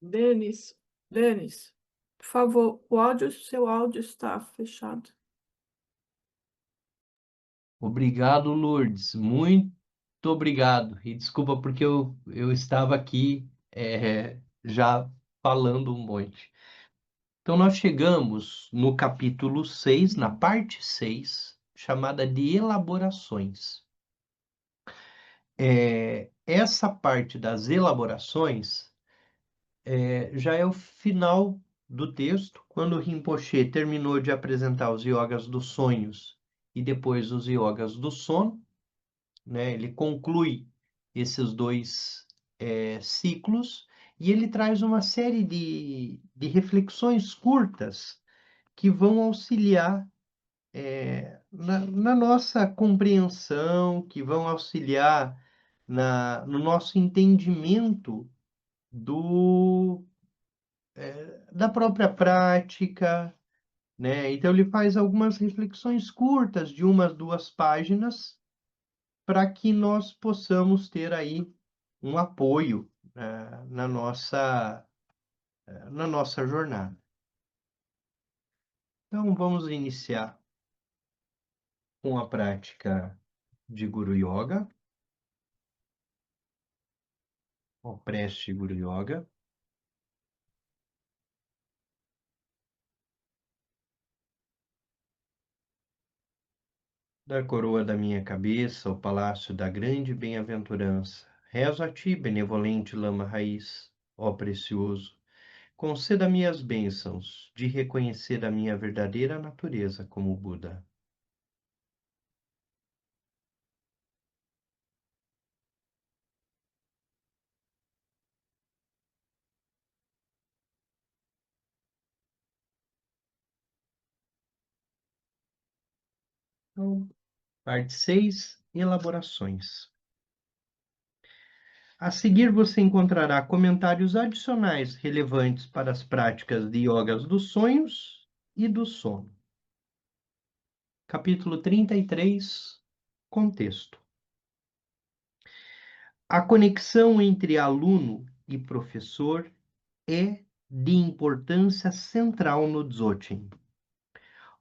Denis, Denis, por favor, seu áudio está fechado. Obrigado, Lourdes. Muito obrigado. E desculpa porque eu estava aqui já falando um monte. Então, nós chegamos no capítulo 6, na parte 6, chamada de elaborações. Essa parte das elaborações já é o final do texto, quando o Rinpoche terminou de apresentar os yogas dos sonhos e depois os yogas do sono, né? Ele conclui esses dois ciclos e ele traz uma série de reflexões curtas que vão auxiliar na nossa compreensão, que vão auxiliar no nosso entendimento do, da própria prática, né? Então ele faz algumas reflexões curtas de umas 2 páginas para que nós possamos ter aí um apoio, na nossa jornada. Então, vamos iniciar com a prática de Guru Yoga, o prece Guru Yoga. Da coroa da minha cabeça ao palácio da grande bem-aventurança, rezo a ti, benevolente lama raiz, ó precioso, conceda-me as bênçãos de reconhecer a minha verdadeira natureza como Buda. Então, parte 6, elaborações. A seguir, você encontrará comentários adicionais relevantes para as práticas de yogas dos sonhos e do sono. Capítulo 33, contexto. A conexão entre aluno e professor é de importância central no Dzogchen.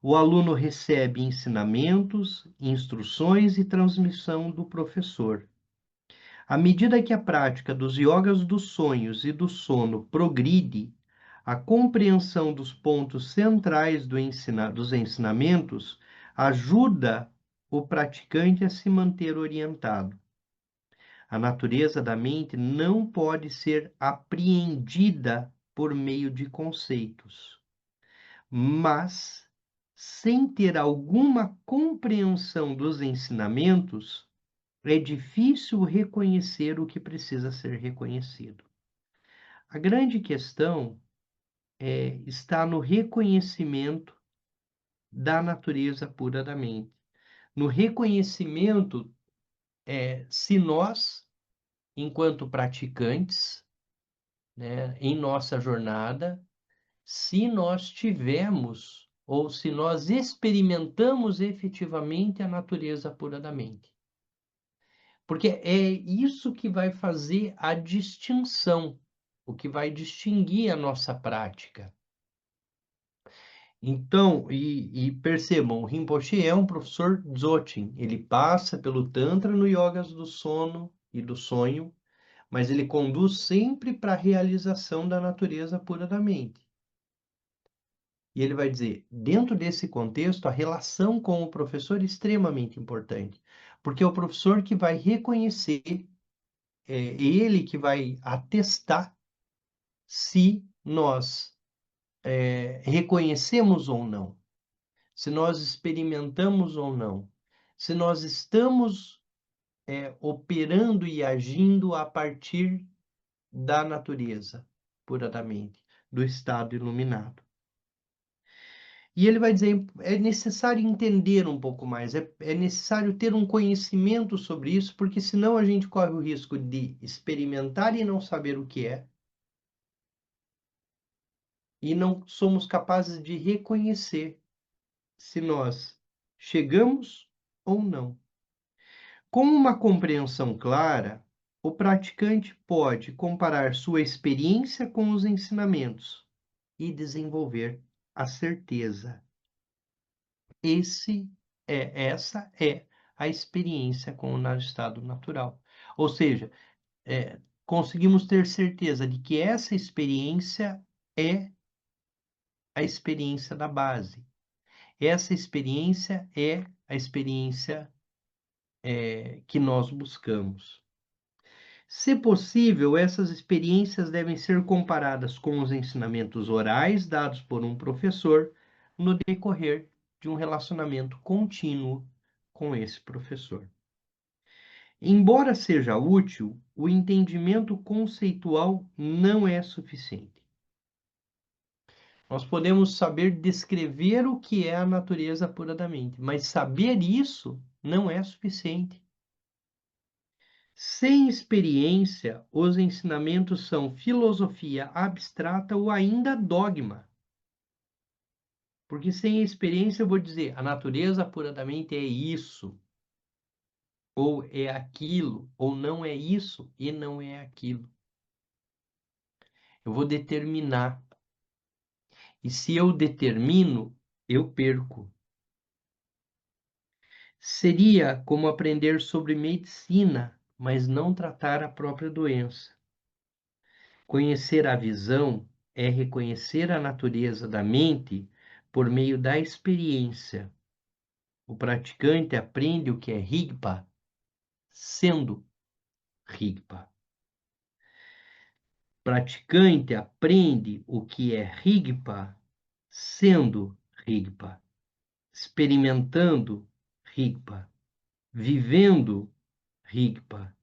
O aluno recebe ensinamentos, instruções e transmissão do professor. À medida que a prática dos yogas dos sonhos e do sono progride, a compreensão dos pontos centrais dos ensinamentos ajuda o praticante a se manter orientado. A natureza da mente não pode ser apreendida por meio de conceitos, mas, sem ter alguma compreensão dos ensinamentos, é difícil reconhecer o que precisa ser reconhecido. A grande questão está no reconhecimento da natureza pura da mente. No reconhecimento, se nós, enquanto praticantes, né, em nossa jornada, se nós tivemos ou se nós experimentamos efetivamente a natureza pura da mente. Porque é isso que vai fazer a distinção, o que vai distinguir a nossa prática. Então, percebam, o Rinpoche é um professor Dzogchen. Ele passa pelo Tantra no Yogas do sono e do sonho, mas ele conduz sempre para a realização da natureza pura da mente. E ele vai dizer, dentro desse contexto, a relação com o professor é extremamente importante, porque é o professor que vai reconhecer, ele que vai atestar se nós reconhecemos ou não, se nós experimentamos ou não, se nós estamos operando e agindo a partir da natureza pura da mente, do estado iluminado. E ele vai dizer, é necessário entender um pouco mais, é necessário ter um conhecimento sobre isso, porque senão a gente corre o risco de experimentar e não saber o que é, e não somos capazes de reconhecer se nós chegamos ou não. Com uma compreensão clara, o praticante pode comparar sua experiência com os ensinamentos e desenvolver a certeza. Essa é a experiência com o estado natural. Ou seja, conseguimos ter certeza de que essa experiência é a experiência da base. Essa experiência é a experiência que nós buscamos. Se possível, essas experiências devem ser comparadas com os ensinamentos orais dados por um professor no decorrer de um relacionamento contínuo com esse professor. Embora seja útil, o entendimento conceitual não é suficiente. Nós podemos saber descrever o que é a natureza pura da mente, mas saber isso não é suficiente. Sem experiência, os ensinamentos são filosofia abstrata ou ainda dogma. Porque sem experiência eu vou dizer, a natureza pura da mente é isso, ou é aquilo, ou não é isso e não é aquilo. Eu vou determinar. E se eu determino, eu perco. Seria como aprender sobre medicina, mas não tratar a própria doença. Conhecer a visão é reconhecer a natureza da mente por meio da experiência. O praticante aprende o que é Rigpa, sendo Rigpa. O praticante aprende o que é Rigpa, sendo Rigpa, experimentando Rigpa, vivendo Rigpa.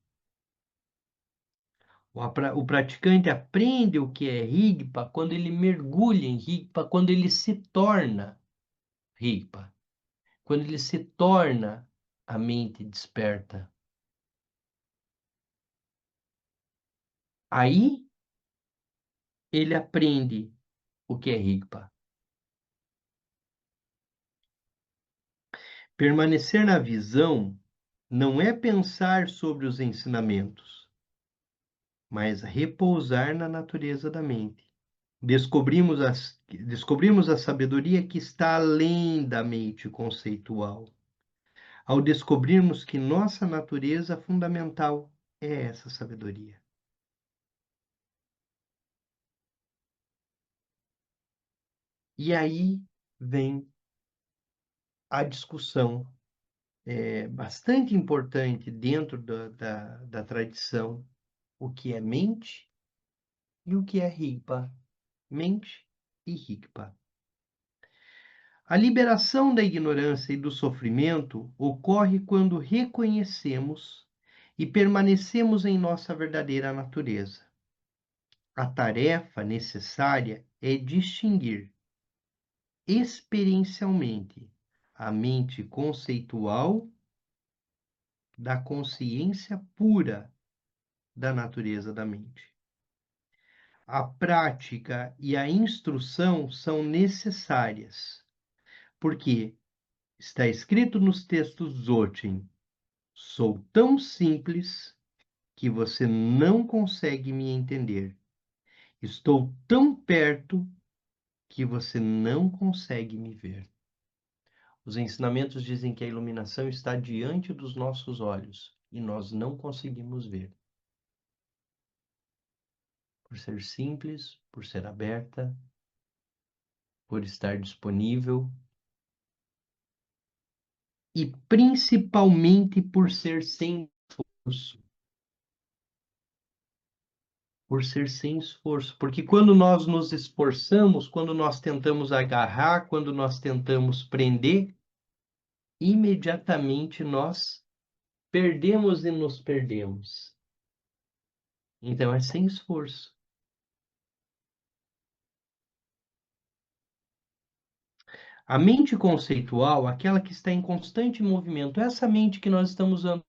O praticante aprende o que é Rigpa quando ele mergulha em Rigpa, quando ele se torna Rigpa, quando ele se torna a mente desperta. Aí ele aprende o que é Rigpa. Permanecer na visão não é pensar sobre os ensinamentos, mas repousar na natureza da mente. Descobrimos a sabedoria que está além da mente conceitual, ao descobrirmos que nossa natureza fundamental é essa sabedoria. E aí vem a discussão bastante importante dentro da tradição, o que é mente e o que é rigpa. Mente e rigpa. A liberação da ignorância e do sofrimento ocorre quando reconhecemos e permanecemos em nossa verdadeira natureza. A tarefa necessária é distinguir experiencialmente a mente conceitual da consciência pura da natureza da mente. A prática e a instrução são necessárias, porque está escrito nos textos Dzogchen: sou tão simples que você não consegue me entender. Estou tão perto que você não consegue me ver. Os ensinamentos dizem que a iluminação está diante dos nossos olhos e nós não conseguimos ver. Por ser simples, por ser aberta, por estar disponível e principalmente por ser sem esforço. Por ser sem esforço. Porque quando nós nos esforçamos, quando nós tentamos agarrar, quando nós tentamos prender, imediatamente nós perdemos e nos perdemos. Então é sem esforço. A mente conceitual, aquela que está em constante movimento, essa mente que nós estamos usando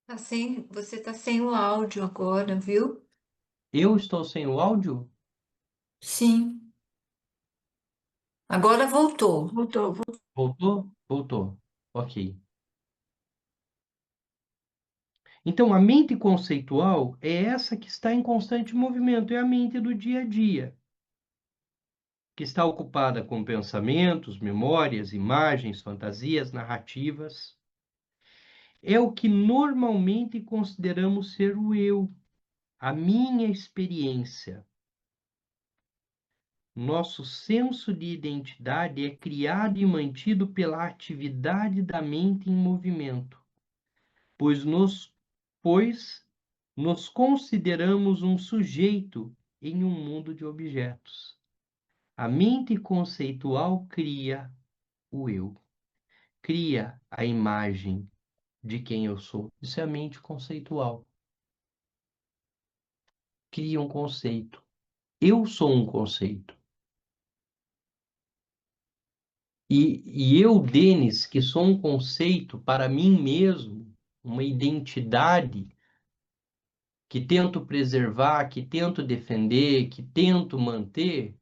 Você tá sem o áudio agora, viu? Eu estou sem o áudio? Sim. Agora voltou. Voltou, voltou. Voltou? Voltou. Ok. Então, a mente conceitual é essa que está em constante movimento, é a mente do dia a dia, que está ocupada com pensamentos, memórias, imagens, fantasias, narrativas. É o que normalmente consideramos ser o eu, a minha experiência. Nosso senso de identidade é criado e mantido pela atividade da mente em movimento, pois nos, pois nos consideramos um sujeito em um mundo de objetos. A mente conceitual cria o eu, cria a imagem de quem eu sou. Isso é a mente conceitual. Cria um conceito. Eu sou um conceito. E eu, Denis, que sou um conceito para mim mesmo, uma identidade que tento preservar, que tento defender, que tento manter,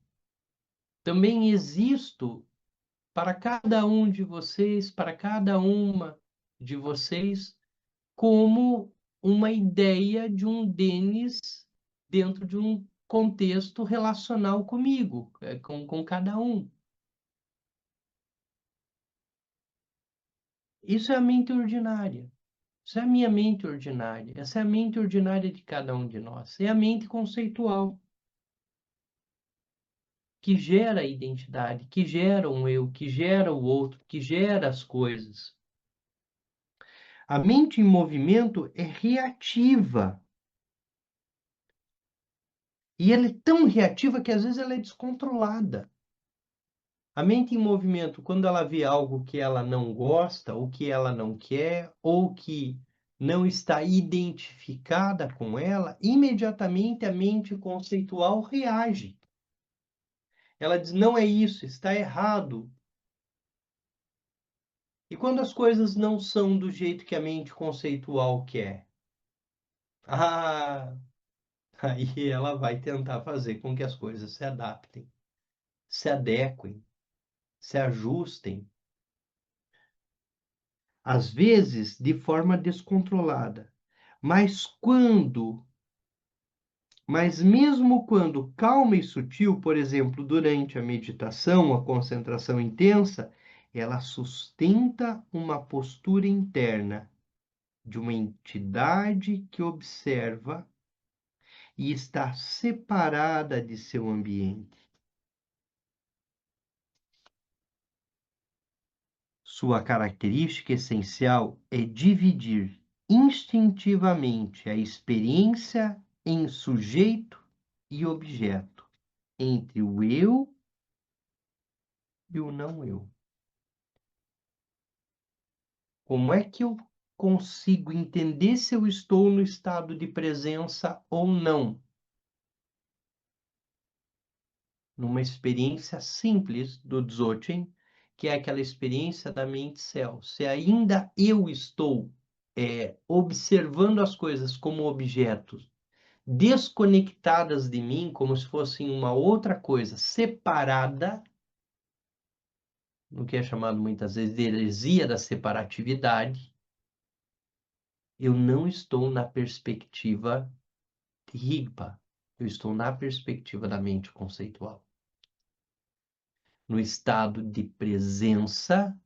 também existo para cada um de vocês, para cada uma de vocês, como uma ideia de um Denis dentro de um contexto relacional comigo, com cada um. Isso é a mente ordinária. Isso é a minha mente ordinária. Essa é a mente ordinária de cada um de nós. É a mente conceitual, que gera a identidade, que gera um eu, que gera o outro, que gera as coisas. A mente em movimento é reativa. E ela é tão reativa que às vezes ela é descontrolada. A mente em movimento, quando ela vê algo que ela não gosta, ou que ela não quer, ou que não está identificada com ela, imediatamente a mente conceitual reage. Ela diz: não é isso, está errado. E quando as coisas não são do jeito que a mente conceitual quer, ah, aí ela vai tentar fazer com que as coisas se adaptem, se adequem, se ajustem, às vezes de forma descontrolada. Mas quando, mas mesmo quando calma e sutil, por exemplo, durante a meditação, a concentração intensa, ela sustenta uma postura interna de uma entidade que observa e está separada de seu ambiente. Sua característica essencial é dividir instintivamente a experiência em sujeito e objeto, entre o eu e o não eu. Como é que eu consigo entender se eu estou no estado de presença ou não? Numa experiência simples do Dzogchen, que é aquela experiência da mente céu. Se ainda eu estou observando as coisas como objetos, desconectadas de mim, como se fossem uma outra coisa, separada, no que é chamado muitas vezes de heresia da separatividade, eu não estou na perspectiva de Rigpa, eu estou na perspectiva da mente conceitual. No estado de presença,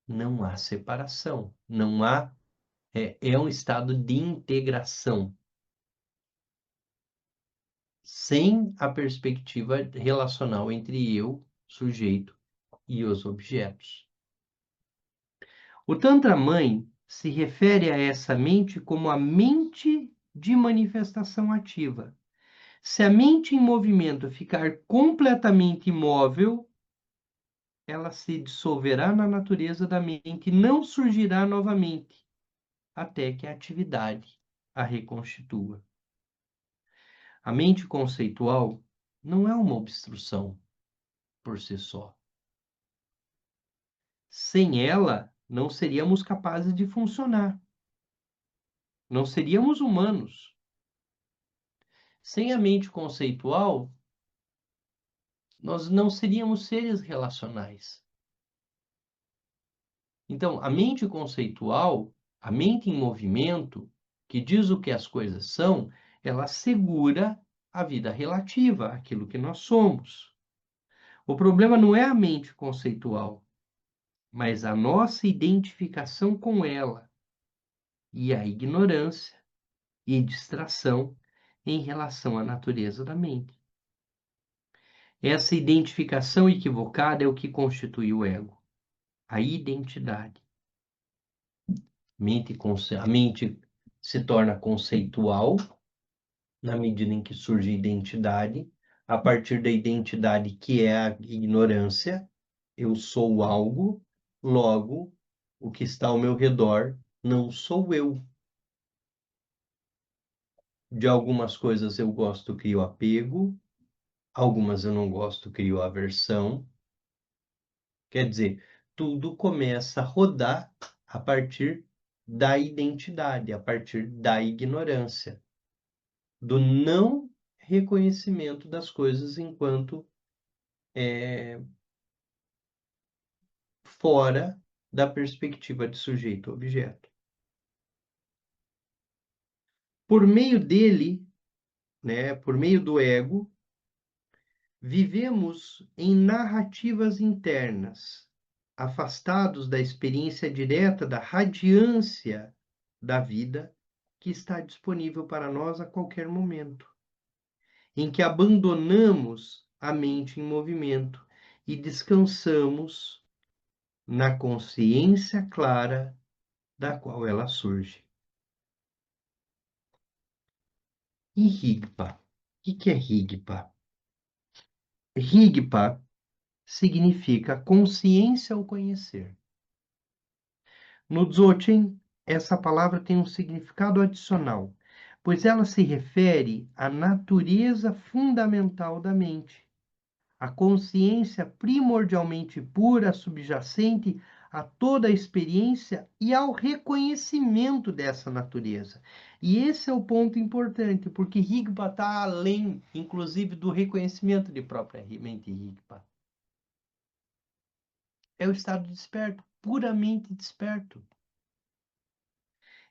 não há separação, não há, é um estado de integração, sem a perspectiva relacional entre eu, sujeito, e os objetos. O Tantra Mãe se refere a essa mente como a mente de manifestação ativa. Se a mente em movimento ficar completamente imóvel, ela se dissolverá na natureza da mente e não surgirá novamente, até que a atividade a reconstitua. A mente conceitual não é uma obstrução por si só. Sem ela, não seríamos capazes de funcionar. Não seríamos humanos. Sem a mente conceitual, nós não seríamos seres relacionais. Então, a mente conceitual, a mente em movimento, que diz o que as coisas são, ela assegura a vida relativa, aquilo que nós somos. O problema não é a mente conceitual, mas a nossa identificação com ela e a ignorância e distração em relação à natureza da mente. Essa identificação equivocada é o que constitui o ego, a identidade. A mente se torna conceitual na medida em que surge a identidade, a partir da identidade que é a ignorância, eu sou algo, logo, o que está ao meu redor não sou eu. De algumas coisas eu gosto, crio apego, algumas eu não gosto, crio aversão. Quer dizer, tudo começa a rodar a partir da identidade, a partir da ignorância, do não reconhecimento das coisas enquanto fora da perspectiva de sujeito-objeto. Por meio dele, né, por meio do ego, vivemos em narrativas internas, afastados da experiência direta da radiância da vida que está disponível para nós a qualquer momento, em que abandonamos a mente em movimento e descansamos na consciência clara da qual ela surge. E Rigpa? O que é Rigpa? Rigpa significa consciência ou conhecer. No Dzogchen, essa palavra tem um significado adicional, pois ela se refere à natureza fundamental da mente, a consciência primordialmente pura, subjacente a toda a experiência e ao reconhecimento dessa natureza. E esse é o ponto importante, porque Rigpa está além, inclusive, do reconhecimento de propriamente Rigpa. É o estado desperto, puramente desperto.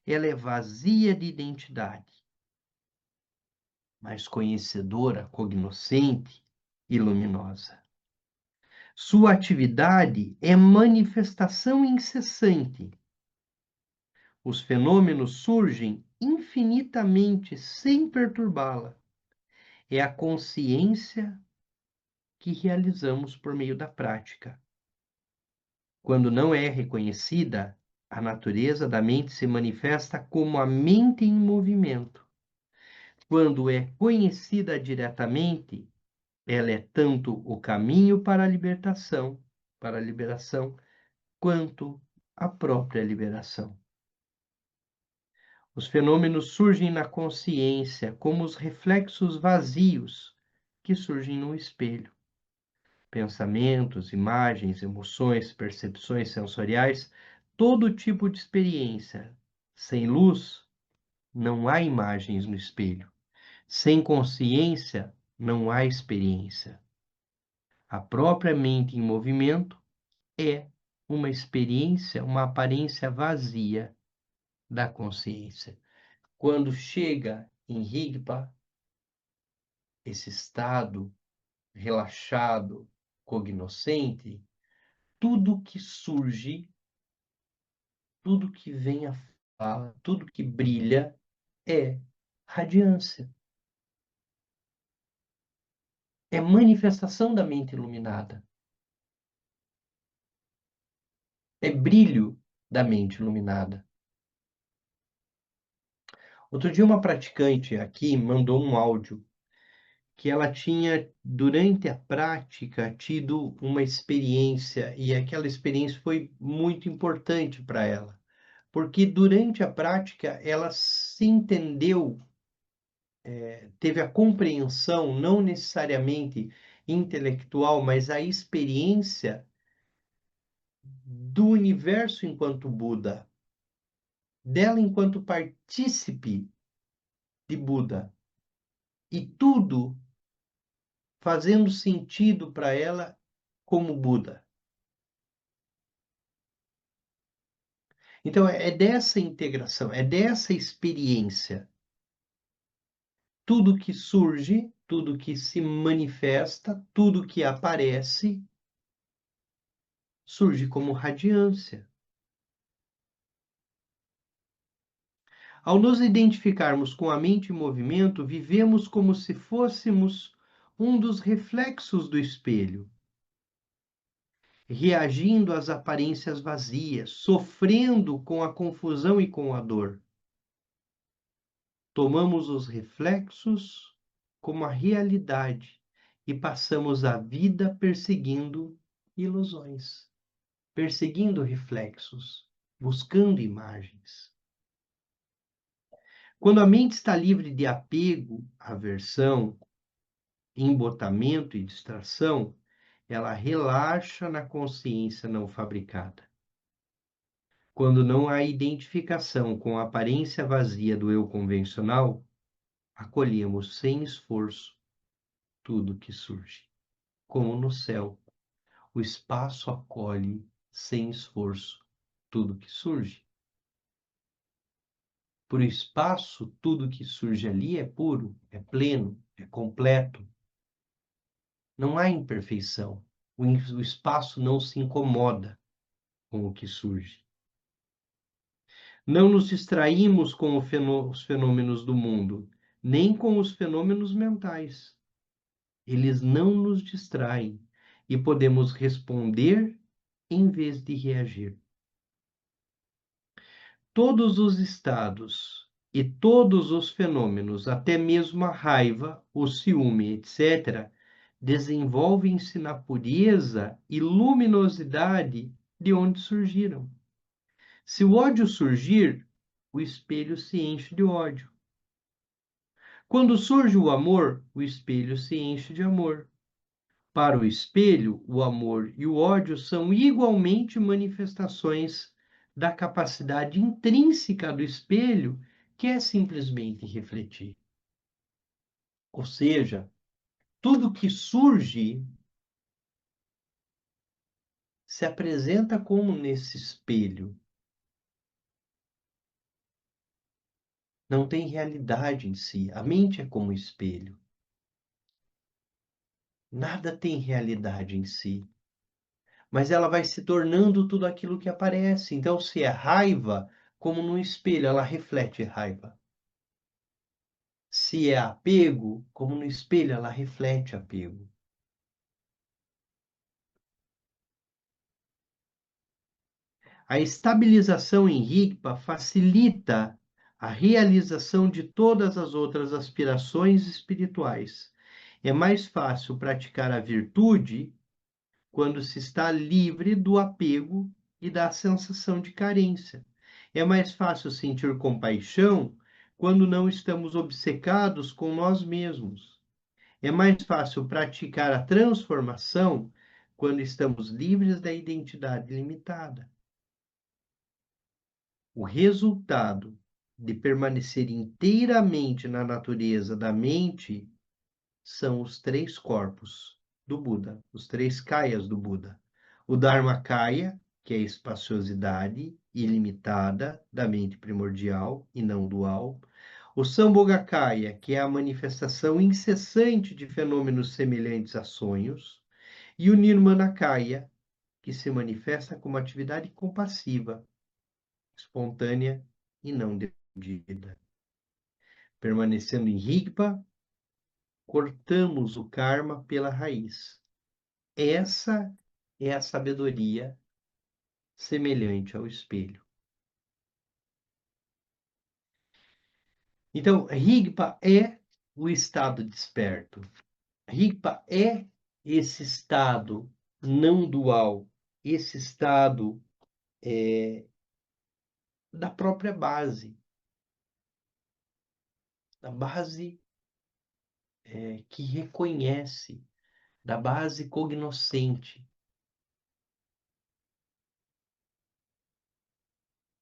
Ela é vazia de identidade, mas conhecedora, cognoscente e luminosa. Sua atividade é manifestação incessante. Os fenômenos surgem infinitamente sem perturbá-la. É a consciência que realizamos por meio da prática. Quando não é reconhecida, a natureza da mente se manifesta como a mente em movimento. Quando é conhecida diretamente, ela é tanto o caminho para a liberação, quanto a própria liberação. Os fenômenos surgem na consciência como os reflexos vazios que surgem no espelho. Pensamentos, imagens, emoções, percepções sensoriais, todo tipo de experiência. Sem luz, não há imagens no espelho. Sem consciência, não há experiência. A própria mente em movimento é uma experiência, uma aparência vazia da consciência. Quando chega em Rigpa, esse estado relaxado, cognoscente, tudo que surge, tudo que vem à fala, tudo que brilha é radiância. É manifestação da mente iluminada. É brilho da mente iluminada. Outro dia, uma praticante aqui mandou um áudio que ela tinha, durante a prática, tido uma experiência, e aquela experiência foi muito importante para ela, porque durante a prática ela se entendeu, teve a compreensão, não necessariamente intelectual, mas a experiência do universo enquanto Buda, dela enquanto partícipe de Buda. E tudo fazendo sentido para ela como Buda. Então, é dessa integração, é dessa experiência. Tudo que surge, tudo que se manifesta, tudo que aparece, surge como radiância. Ao nos identificarmos com a mente em movimento, vivemos como se fôssemos um dos reflexos do espelho, reagindo às aparências vazias, sofrendo com a confusão e com a dor. Tomamos os reflexos como a realidade e passamos a vida perseguindo ilusões, perseguindo reflexos, buscando imagens. Quando a mente está livre de apego, aversão, embotamento e distração, ela relaxa na consciência não fabricada. Quando não há identificação com a aparência vazia do eu convencional, acolhemos sem esforço tudo que surge. Como no céu, o espaço acolhe sem esforço tudo que surge. Por espaço, tudo que surge ali é puro, é pleno, é completo. Não há imperfeição. O espaço não se incomoda com o que surge. Não nos distraímos com os fenômenos do mundo, nem com os fenômenos mentais. Eles não nos distraem e podemos responder em vez de reagir. Todos os estados e todos os fenômenos, até mesmo a raiva, o ciúme, etc., desenvolvem-se na pureza e luminosidade de onde surgiram. Se o ódio surgir, o espelho se enche de ódio. Quando surge o amor, o espelho se enche de amor. Para o espelho, o amor e o ódio são igualmente manifestações da capacidade intrínseca do espelho, que é simplesmente refletir. Ou seja, tudo que surge se apresenta como nesse espelho. Não tem realidade em si. A mente é como espelho. Nada tem realidade em si. Mas ela vai se tornando tudo aquilo que aparece. Então, se é raiva, como no espelho, ela reflete raiva. Se é apego, como no espelho, ela reflete apego. A estabilização em Rigpa facilita a realização de todas as outras aspirações espirituais. É mais fácil praticar a virtude quando se está livre do apego e da sensação de carência. É mais fácil sentir compaixão quando não estamos obcecados com nós mesmos. É mais fácil praticar a transformação quando estamos livres da identidade limitada. O resultado de permanecer inteiramente na natureza da mente são os três corpos do Buda, os três kayas do Buda. O Dharmakaya, que é a espaciosidade ilimitada da mente primordial e não dual. O Sambhogakaya, que é a manifestação incessante de fenômenos semelhantes a sonhos. E o Nirmanakaya, que se manifesta como atividade compassiva, espontânea e não decidida. Permanecendo em Rigpa, cortamos o karma pela raiz. Essa é a sabedoria semelhante ao espelho. Então, Rigpa é o estado desperto. Rigpa é esse estado não dual, esse estado da própria base, da base que reconhece, da base cognoscente.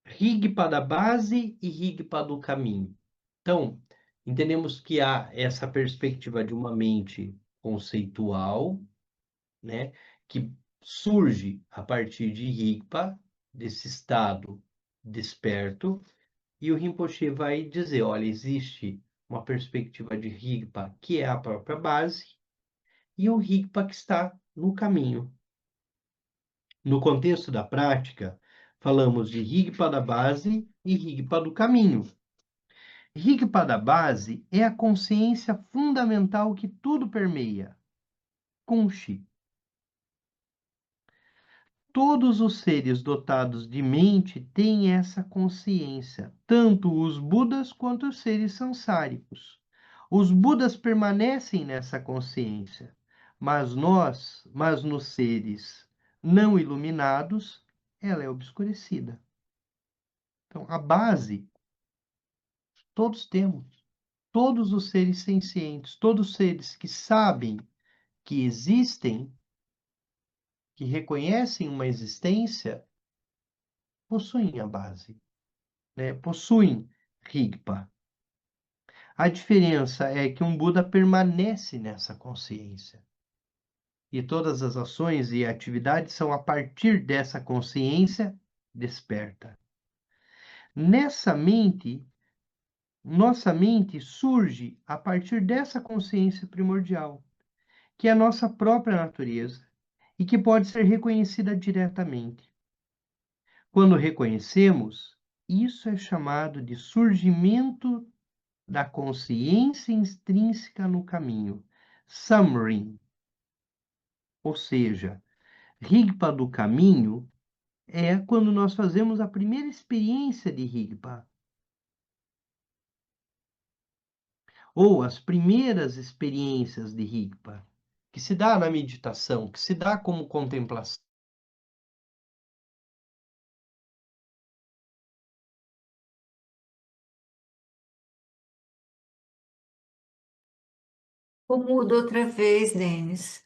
Rigpa da base e Rigpa do caminho. Então, entendemos que há essa perspectiva de uma mente conceitual, né, que surge a partir de Rigpa, desse estado desperto, e o Rinpoche vai dizer, olha, existe uma perspectiva de Rigpa que é a própria base e um Rigpa que está no caminho. No contexto da prática, falamos de Rigpa da base e Rigpa do caminho. Rigpa da base é a consciência fundamental que tudo permeia. Kunshi. Todos os seres dotados de mente têm essa consciência, tanto os Budas quanto os seres sansáricos. Os Budas permanecem nessa consciência, mas nos seres não iluminados, ela é obscurecida. Então, a base, todos temos. Todos os seres sencientes, todos os seres que sabem que existem, que reconhecem uma existência, possuem a base, né? Possuem Rigpa. A diferença é que um Buda permanece nessa consciência. E todas as ações e atividades são a partir dessa consciência desperta. Nessa mente, nossa mente surge a partir dessa consciência primordial, que é a nossa própria natureza e que pode ser reconhecida diretamente. Quando reconhecemos, isso é chamado de surgimento da consciência intrínseca no caminho, Samrin. Ou seja, Rigpa do caminho é quando nós fazemos a primeira experiência de Rigpa, ou as primeiras experiências de Rigpa, que se dá na meditação, que se dá como contemplação. O mudo outra vez, Denis.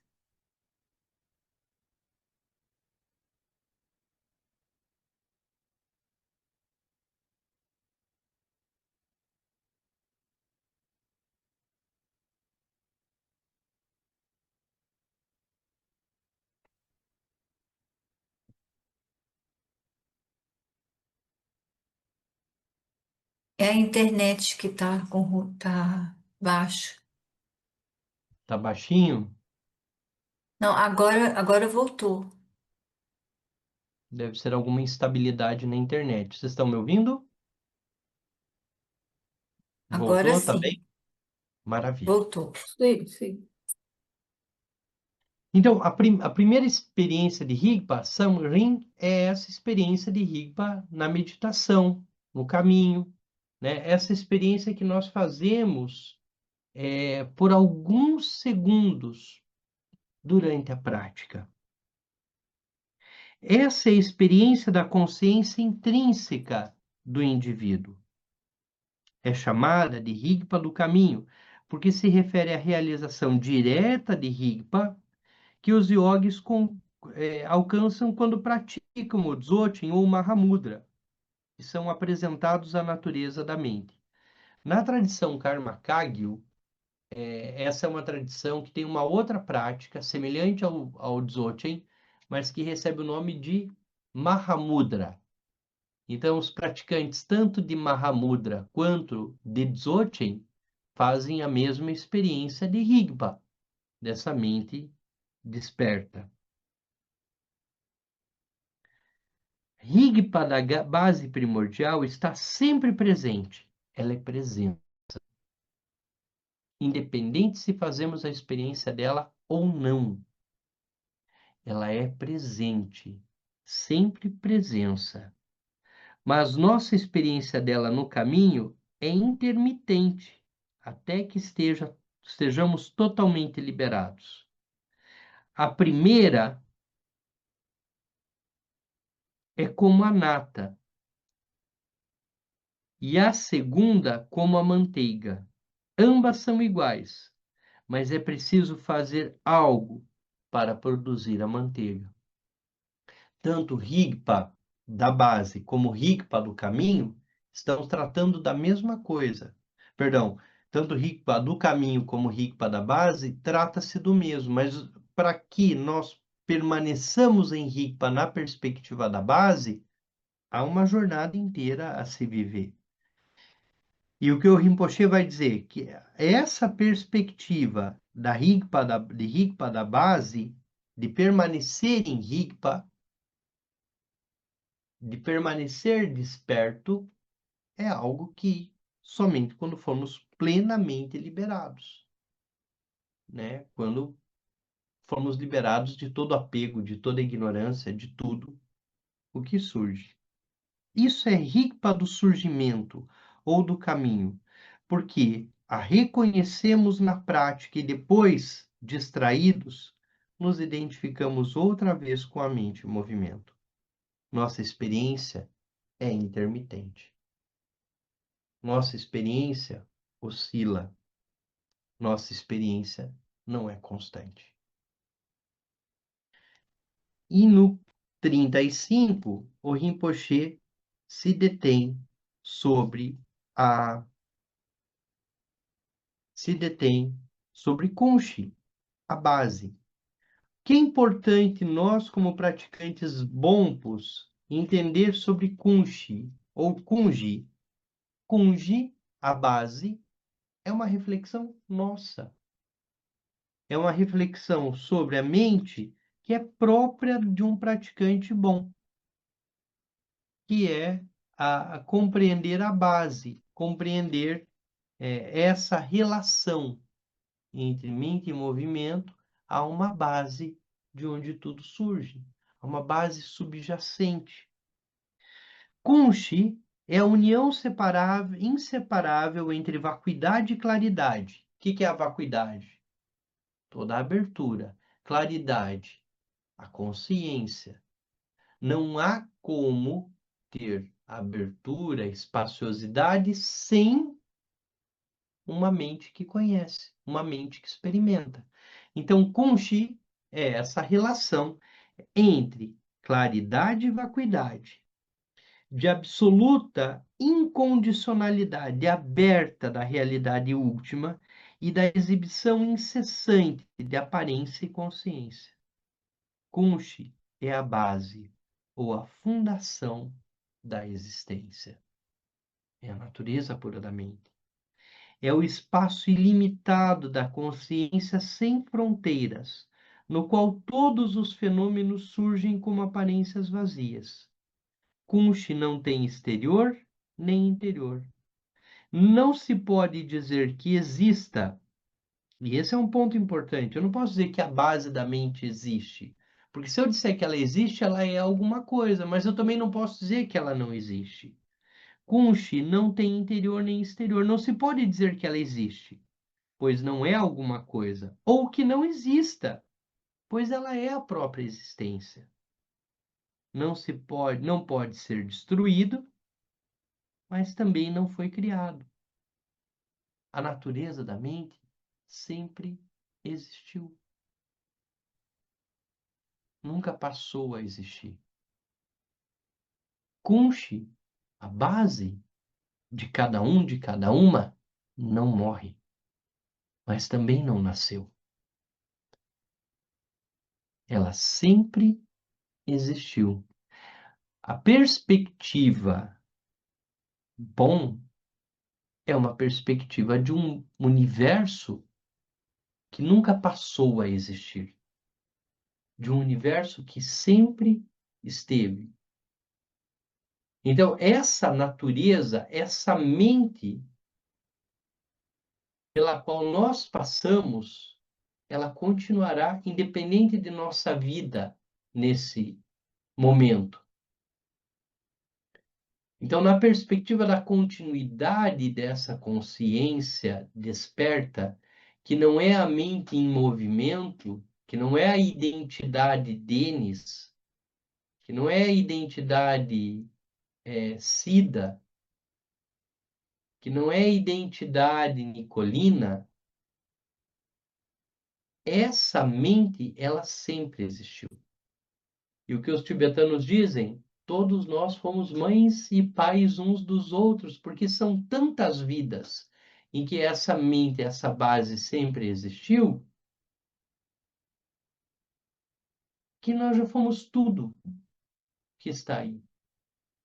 É a internet que tá baixo. Tá baixinho? Não, agora voltou. Deve ser alguma instabilidade na internet. Vocês estão me ouvindo? Agora Voltou? Tá bem? sim, Maravilha. voltou. Sim, sim. Então, a primeira experiência de Rigpa, Samrin, é essa experiência de Rigpa na meditação, no caminho, né? Essa experiência que nós fazemos por alguns segundos durante a prática. Essa é a experiência da consciência intrínseca do indivíduo. É chamada de Rigpa do caminho, porque se refere à realização direta de Rigpa que os yogis alcançam quando praticam o Dzogchen ou o Mahamudra, que são apresentados à natureza da mente. Na tradição Karma Kagyu, essa é uma tradição que tem uma outra prática semelhante ao Dzogchen, mas que recebe o nome de Mahamudra. Então, os praticantes tanto de Mahamudra quanto de Dzogchen fazem a mesma experiência de Rigpa, dessa mente desperta. Rigpa da base primordial está sempre presente. Ela é presença. Independente se fazemos a experiência dela ou não. Ela é presente. Sempre presença. Mas nossa experiência dela no caminho é intermitente, até que estejamos totalmente liberados. A primeira é como a nata, e a segunda como a manteiga. Ambas são iguais, mas é preciso fazer algo para produzir a manteiga. Tanto Rigpa da base como Rigpa do caminho, estamos tratando da mesma coisa. Perdão, tanto Rigpa do caminho como Rigpa da base, trata-se do mesmo, mas para que nós permaneçamos em Rigpa na perspectiva da base, há uma jornada inteira a se viver. E o que o Rinpoche vai dizer que essa perspectiva de Rigpa da base, de permanecer em Rigpa, de permanecer desperto, é algo que somente quando formos plenamente liberados, né? Quando formos liberados de todo apego, de toda ignorância, de tudo o que surge. Isso é Rigpa do surgimento ou do caminho, porque a reconhecemos na prática e depois, distraídos, nos identificamos outra vez com a mente em movimento. Nossa experiência é intermitente. Nossa experiência oscila. Nossa experiência não é constante. E no 35, o Rinpoche se detém sobre a se detém sobre Kunshi, a base. Que é importante nós, como praticantes bompos, entender sobre Kunshi ou Kunji. Kunji, a base, é uma reflexão nossa. É uma reflexão sobre a mente que é própria de um praticante bom, que é a compreender a base, compreender essa relação entre mente e movimento, há uma base de onde tudo surge, há uma base subjacente. Kunshi é a união inseparável entre vacuidade e claridade. O que é a vacuidade? Toda a abertura. Claridade, a consciência. Não há como ter abertura, espaciosidade sem uma mente que conhece, uma mente que experimenta. Então, Kunshi é essa relação entre claridade e vacuidade, de absoluta incondicionalidade aberta da realidade última e da exibição incessante de aparência e consciência. Kunshi é a base ou a fundação da existência. É a natureza pura da mente. É o espaço ilimitado da consciência sem fronteiras, no qual todos os fenômenos surgem como aparências vazias. Kunshi não tem exterior nem interior. Não se pode dizer que exista, e esse é um ponto importante, eu não posso dizer que a base da mente existe, porque se eu disser que ela existe, ela é alguma coisa, mas eu também não posso dizer que ela não existe. Kunshi não tem interior nem exterior, não se pode dizer que ela existe, pois não é alguma coisa, ou que não exista, pois ela é a própria existência. Não pode ser destruído, mas também não foi criado. A natureza da mente sempre existiu. Nunca passou a existir. Kunshi, a base de cada um, de cada uma, não morre, mas também não nasceu. Ela sempre existiu. A perspectiva bom é uma perspectiva de um universo que nunca passou a existir, de um universo que sempre esteve. Então, essa natureza, essa mente pela qual nós passamos, ela continuará independente de nossa vida nesse momento. Então, na perspectiva da continuidade dessa consciência desperta, que não é a mente em movimento, que não é a identidade Denis, que não é a identidade Cida, que não é a identidade Nicolina, essa mente, ela sempre existiu. E o que os tibetanos dizem, Todos nós fomos mães e pais uns dos outros, porque são tantas vidas em que essa mente, essa base sempre existiu, que nós já fomos tudo que está aí.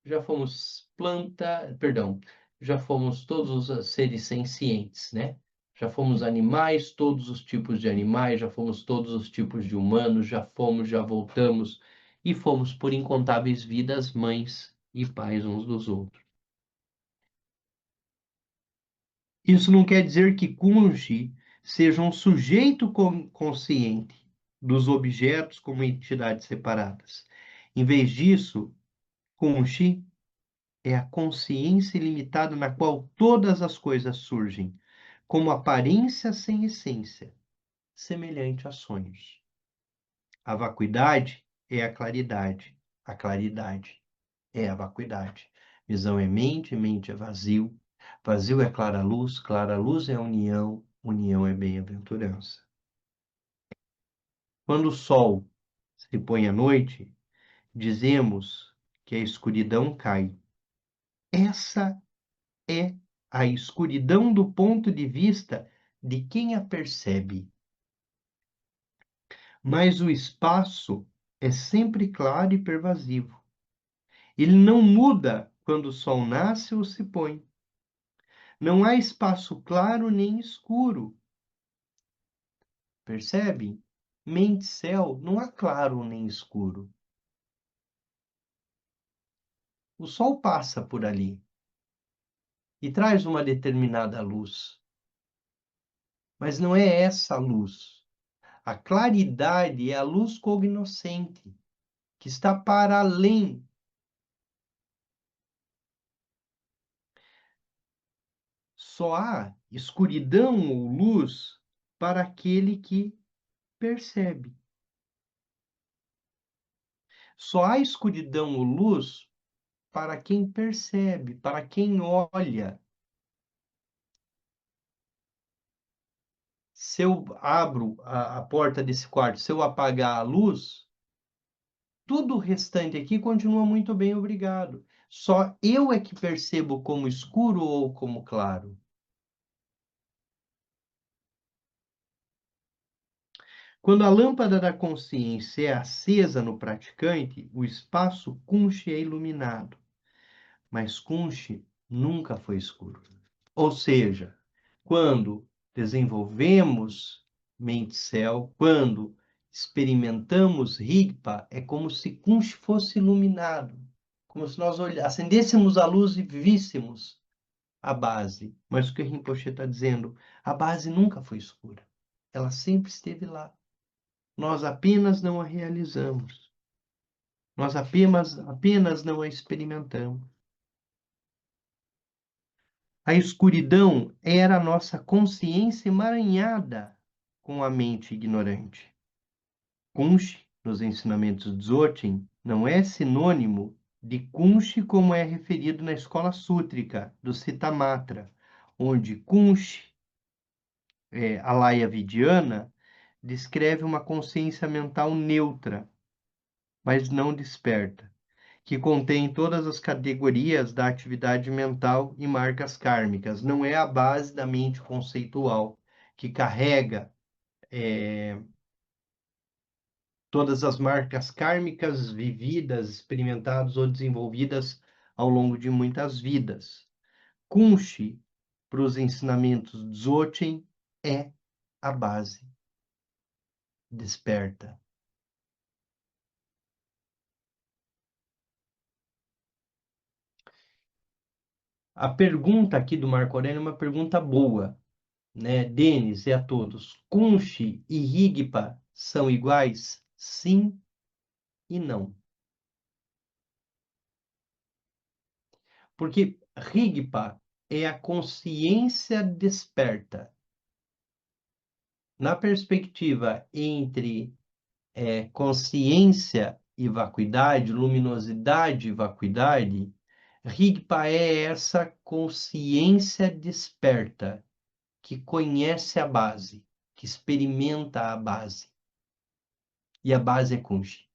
Já fomos planta, perdão, já fomos todos os seres sencientes, né? Já fomos animais, todos os tipos de animais, já fomos todos os tipos de humanos, já fomos, já voltamos e fomos por incontáveis vidas mães e pais uns dos outros. Isso não quer dizer que Kunshi seja um sujeito consciente dos objetos como entidades separadas. Em vez disso, Kunshi é a consciência ilimitada na qual todas as coisas surgem, como aparência sem essência, semelhante a sonhos. A vacuidade é a claridade é a vacuidade. Visão é mente, mente é vazio, vazio é clara luz é união, união é bem-aventurança. Quando o sol se põe à noite, dizemos que a escuridão cai. Essa é a escuridão do ponto de vista de quem a percebe. Mas o espaço é sempre claro e pervasivo. Ele não muda quando o sol nasce ou se põe. Não há espaço claro nem escuro. Percebe? Mente céu, não há claro nem escuro. O sol passa por ali e traz uma determinada luz. Mas não é essa luz. A claridade é a luz cognoscente, que está para além. Só há escuridão ou luz para aquele que percebe. Só há escuridão ou luz para quem percebe, para quem olha. Se eu abro a porta desse quarto, se eu apagar a luz, tudo o restante aqui continua muito bem, obrigado. Só eu é que percebo como escuro ou como claro. Quando a lâmpada da consciência é acesa no praticante, o espaço Kunshi é iluminado. Mas Kunshi nunca foi escuro. Ou seja, quando desenvolvemos mente-céu, quando experimentamos Rigpa, é como se Kunshi fosse iluminado, como se nós acendêssemos a luz e víssemos a base. Mas o que Rinpoche está dizendo? A base nunca foi escura. Ela sempre esteve lá. Nós apenas não a realizamos. Nós apenas não a experimentamos. A escuridão era a nossa consciência emaranhada com a mente ignorante. Kunshi, nos ensinamentos Dzogchen, não é sinônimo de Kunshi como é referido na escola sútrica do Citamatra, onde Kunshi, Alaya Vidyana, descreve uma consciência mental neutra, mas não desperta, que contém todas as categorias da atividade mental e marcas kármicas. Não é a base da mente conceitual, que carrega todas as marcas kármicas vividas, experimentadas ou desenvolvidas ao longo de muitas vidas. Kunshi, para os ensinamentos Dzogchen, é a base. Desperta. A pergunta aqui do Marco Aurélio é uma pergunta boa, né? Denis e a todos. Kunshi e Rigpa são iguais? Sim e não. Porque Rigpa é a consciência desperta. Na perspectiva entre consciência e vacuidade, luminosidade e vacuidade, Rigpa é essa consciência desperta que conhece a base, que experimenta a base. E a base é Kunshi.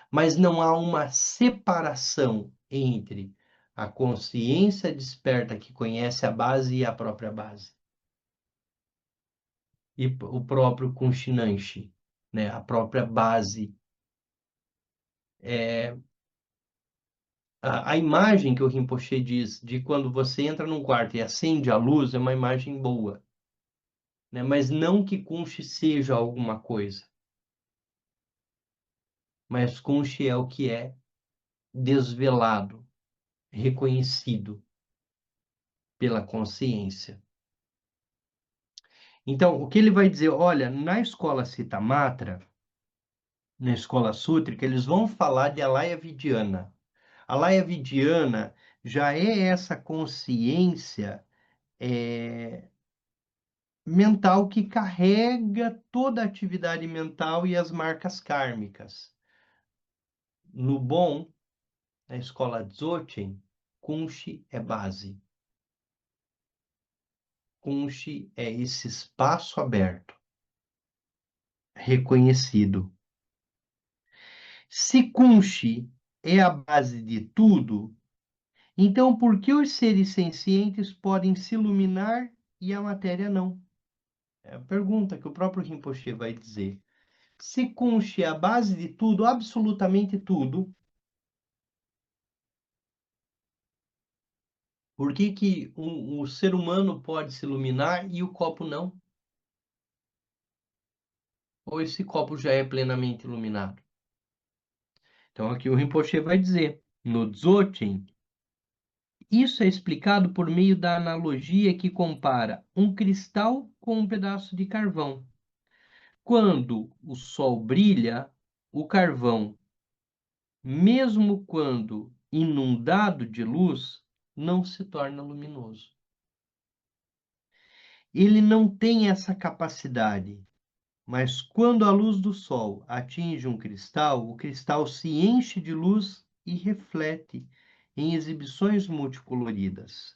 mas não há uma separação entre a consciência desperta que conhece a base e a própria base. E o próprio Kunshinanshi, né? A própria base. A imagem que o Rinpoche diz de quando você entra num quarto e acende a luz é uma imagem boa, né? Mas não que Kunshi seja alguma coisa. Mas Kunshi é o que é desvelado, reconhecido pela consciência. Então, o que ele vai dizer? Olha, na escola Citamatra, na escola sútrica, eles vão falar de Alaya Vidyana. Alaya Vidyana já é essa consciência mental que carrega toda a atividade mental e as marcas kármicas. No bom, na escola Dzogchen, Kunshi é base. Kunshi é esse espaço aberto, reconhecido. Se Kunshi é a base de tudo, então por que os seres sencientes podem se iluminar e a matéria não? É a pergunta que o próprio Rinpoche vai dizer. Se Kunshi é a base de tudo, absolutamente tudo, por que que o ser humano pode se iluminar e o copo não? Ou esse copo já é plenamente iluminado? Então aqui o Rinpoche vai dizer, no Dzogchen, isso é explicado por meio da analogia que compara um cristal com um pedaço de carvão. Quando o sol brilha, o carvão, mesmo quando inundado de luz, não se torna luminoso. Ele não tem essa capacidade, mas quando a luz do sol atinge um cristal, o cristal se enche de luz e reflete em exibições multicoloridas.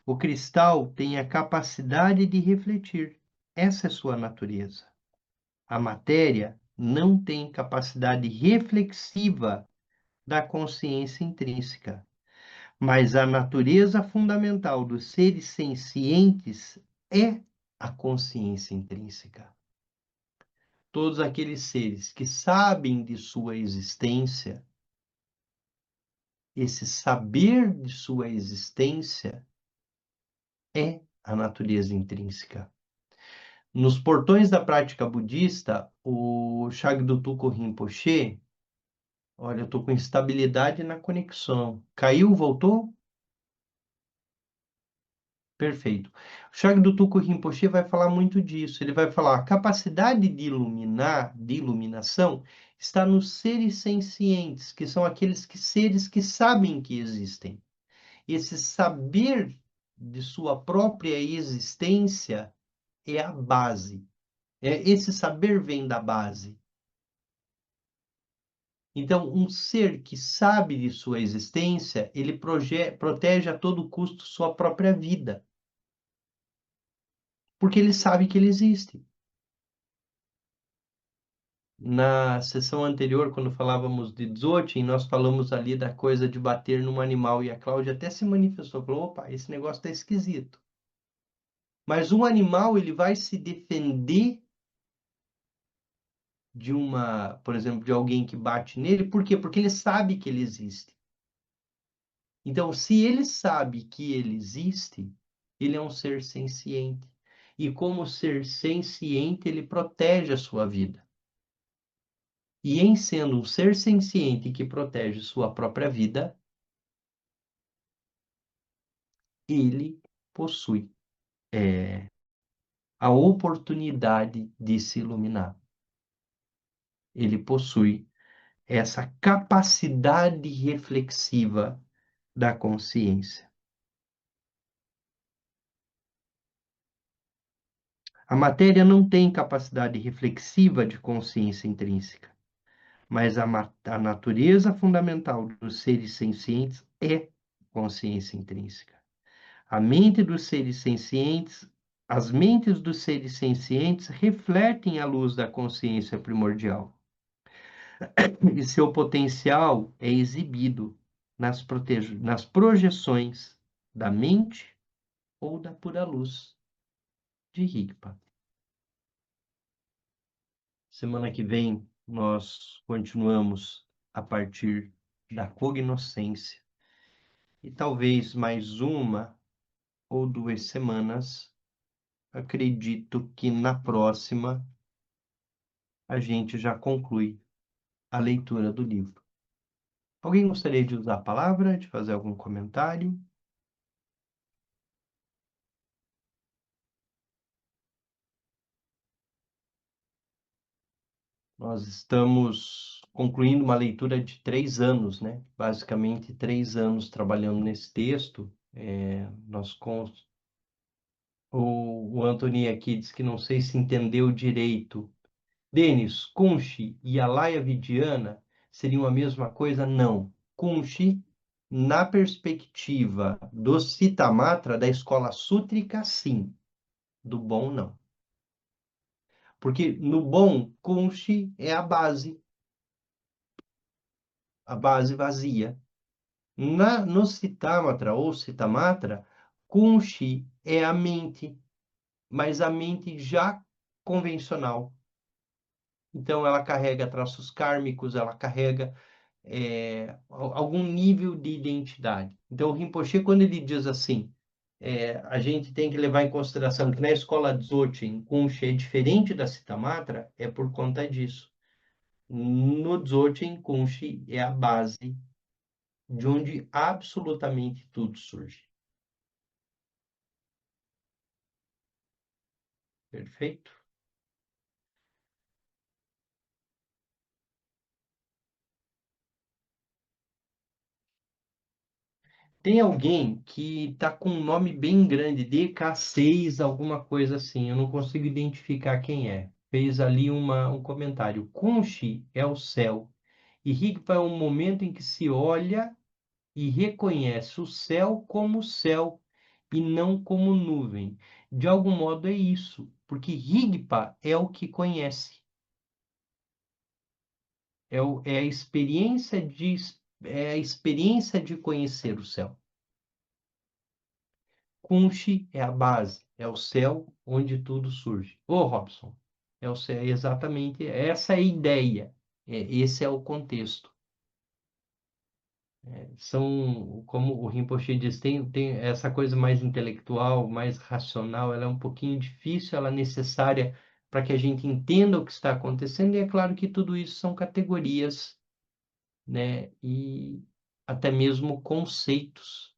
O cristal tem a capacidade de refletir. Essa é sua natureza. A matéria não tem capacidade reflexiva da consciência intrínseca, mas a natureza fundamental dos seres sencientes é a consciência intrínseca. Todos aqueles seres que sabem de sua existência, esse saber de sua existência é a natureza intrínseca. Nos portões da prática budista, o Shagdutuko Rinpoche, olha, eu estou com instabilidade na conexão. Caiu, voltou? Perfeito. O Shagdutuko Rinpoche vai falar muito disso. Ele vai falar, a capacidade de iluminar, de iluminação, está nos seres sencientes, que são aqueles seres que sabem que existem. Esse saber de sua própria existência é a base. Esse saber vem da base. Então, um ser que sabe de sua existência, ele protege a todo custo sua própria vida. Porque ele sabe que ele existe. Na sessão anterior, quando falávamos de Dzogchen, nós falamos ali da coisa de bater num animal, e a Cláudia até se manifestou, falou, opa, esse negócio tá esquisito. Mas um animal, ele vai se defender de por exemplo, de alguém que bate nele, por quê? Porque ele sabe que ele existe. Então, se ele sabe que ele existe, ele é um ser senciente. E como ser senciente, ele protege a sua vida. E em sendo um ser senciente que protege sua própria vida, ele possui a oportunidade de se iluminar. Ele possui essa capacidade reflexiva da consciência. A matéria não tem capacidade reflexiva de consciência intrínseca, mas a natureza fundamental dos seres sencientes é consciência intrínseca. A mente dos seres sencientes, as mentes dos seres sencientes refletem a luz da consciência primordial. e seu potencial é exibido nas projeções da mente ou da pura luz de Rigpa. Semana que vem nós continuamos a partir da cognoscência e talvez mais uma ou 2 semanas, acredito que na próxima a gente já conclui a leitura do livro. Alguém gostaria de usar a palavra, de fazer algum comentário? Nós estamos concluindo uma leitura de 3 anos, né? Basicamente 3 anos trabalhando nesse texto. O Anthony aqui disse que não sei se entendeu direito. Denis, Kunshi e Alaya Vidiana seriam a mesma coisa? Não. Kunshi, na perspectiva do Citamatra, da escola sútrica, sim. Do bom, não. Porque no bom, Kunshi é a base vazia. No Citamatra ou Citamatra, Kunshi é a mente, mas a mente já convencional. Então, ela carrega traços kármicos, ela carrega algum nível de identidade. Então, o Rinpoche, quando ele diz assim, a gente tem que levar em consideração que na escola Dzogchen, Kunshi é diferente da Citamatra, é por conta disso. No Dzogchen, Kunshi é a base de onde absolutamente tudo surge. Perfeito? Tem alguém que está com um nome bem grande, DK6, alguma coisa assim, eu não consigo identificar quem é. Fez ali um comentário. Kunshi é o céu, e Rigpa é um momento em que se olha e reconhece o céu como céu e não como nuvem. De algum modo é isso, porque Rigpa é o que conhece. É a experiência de conhecer o céu. Kunshi é a base, é o céu onde tudo surge. Ô, Robson, é o céu, exatamente essa é a ideia, esse é o contexto. São, como o Rinpoche diz, tem essa coisa mais intelectual, mais racional, ela é um pouquinho difícil, ela é necessária para que a gente entenda o que está acontecendo, e é claro que tudo isso são categorias, né, e até mesmo conceitos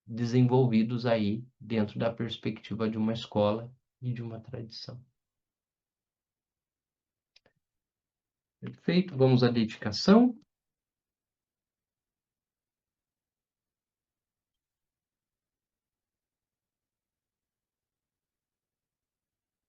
desenvolvidos aí dentro da perspectiva de uma escola e de uma tradição. Perfeito, vamos à dedicação.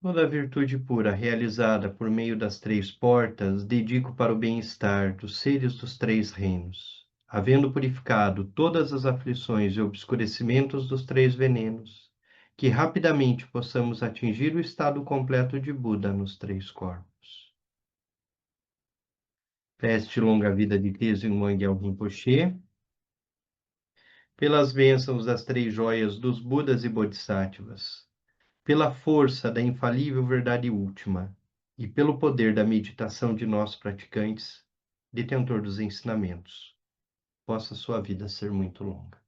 Toda virtude pura realizada por meio das 3 portas, dedico para o bem-estar dos seres dos 3 reinos, havendo purificado todas as aflições e obscurecimentos dos 3 venenos, que rapidamente possamos atingir o estado completo de Buda nos 3 corpos. Peste longa vida de Tenzin Wangyal Rinpoche, pelas bênçãos das 3 joias dos Budas e Bodhisattvas, pela força da infalível verdade última e pelo poder da meditação de nós praticantes, detentor dos ensinamentos, possa sua vida ser muito longa.